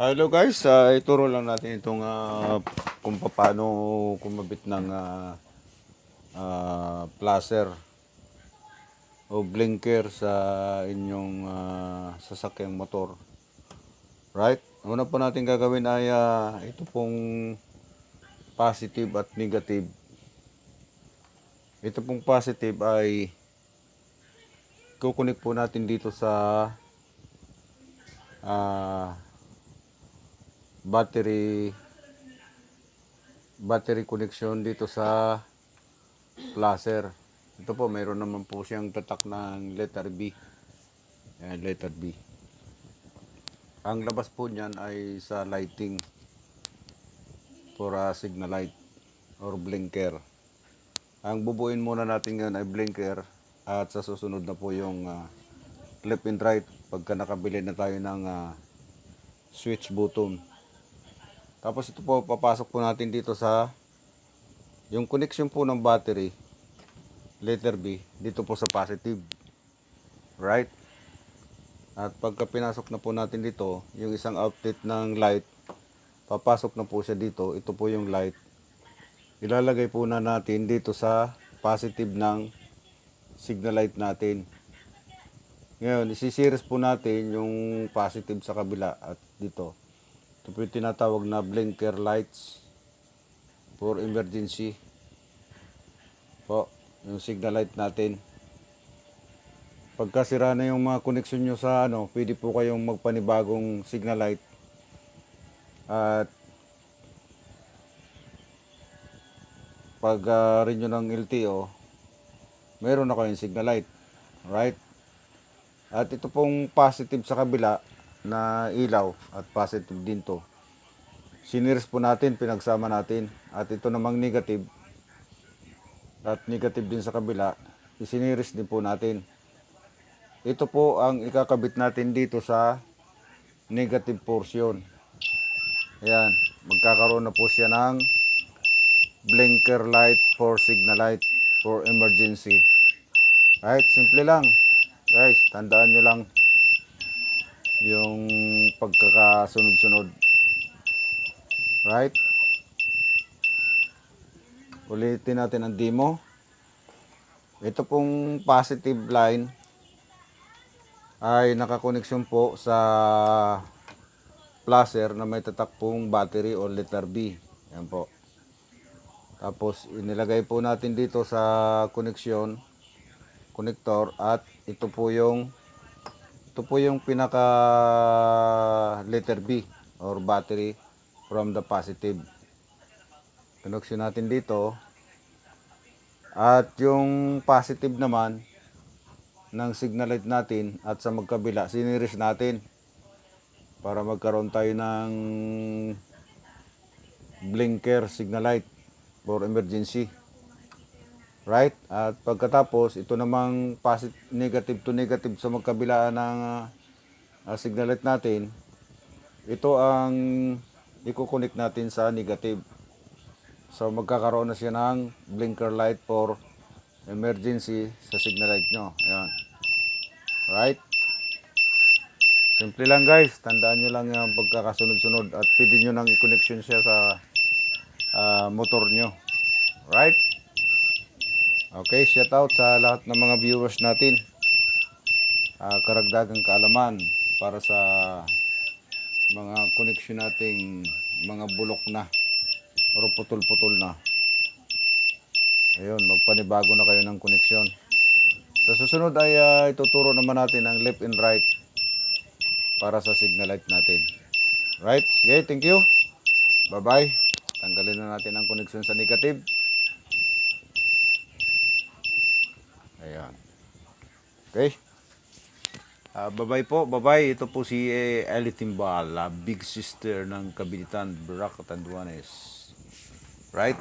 Hello guys, ituro lang natin itong kung paano kumabit ng placer o blinker sa inyong sasakyang motor. Right? Una po natin gagawin ay ito pong positive at negative. Ito pong positive ay kukunik po natin dito sa battery connection dito sa placer. Ito po, mayroon naman po siyang tatak ng letter B. Ayan, letter B. Ang labas po niyan ay sa lighting for signal light or blinker. Ang bubuin muna natin ngayon ay blinker at sa susunod na po yung left and right pagka nakabili na tayo ng switch button. Tapos ito po, papasok po natin dito sa yung connection po ng battery, letter B, dito po sa positive. Right? At pagka pinasok na po natin dito, yung isang outlet ng light, papasok na po siya dito. Ito po yung light. Ilalagay po na natin dito sa positive ng signal light natin. Ngayon, isisiris po natin yung positive sa kabila at dito. Ito po yung tinatawag na blinker lights for emergency. Po, yung signal light natin. Pagka sira na yung mga connection nyo sa pwede po kayong magpanibagong signal light. At pag rin nyo ng LTO, meron na kayong signal light. Right? At ito pong positive sa kabila na ilaw at positive din to. Siniris po natin, pinagsama natin. At ito namang negative at negative din sa kabila, isiniris din po natin. Ito po ang ikakabit natin dito sa negative portion. Ayan, magkakaroon na po siya ng blinker light for signal light for emergency. Right, simple lang. Guys, tandaan nyo lang yung pagkakasunod-sunod. Right? Ulitin natin ang demo. Ito pong positive line ay nakakoneksyon po sa placer na may tatak pong battery o letter B. Yan po. Tapos inilagay po natin dito sa connector at ito po yung pinaka letter B or battery from the positive. Connection natin dito. At yung positive naman ng signal light natin at sa magkabila, siniris natin para magkaroon tayo ng blinker signal light for emergency. Right? At pagkatapos, ito namang negative to negative sa magkabila ng signal light natin, ito ang i-connect natin sa negative. So magkakaroon na siya ng blinker light for emergency sa signal light nyo. Ayan. Right? Simple lang guys. Tandaan nyo lang yung pagkakasunod-sunod at pwede nyo nang i-connection siya sa motor nyo. Right? Okay, shout out sa lahat ng mga viewers natin. Karagdagang kaalaman para sa mga connection nating mga bulok na o putol-putol na. Ayun, magpanibago na kayo ng koneksyon. Sa susunod ay ituturo naman natin ang left and right para sa signal light natin. Right? Sige, thank you. Bye-bye. Tanggalin na natin ang koneksyon sa negative. Ayan. Okay. Bye-bye po. Bye-bye. Ito po si Eli Timbal, big sister ng Kabinitan, Barak, Tanduanes. Right?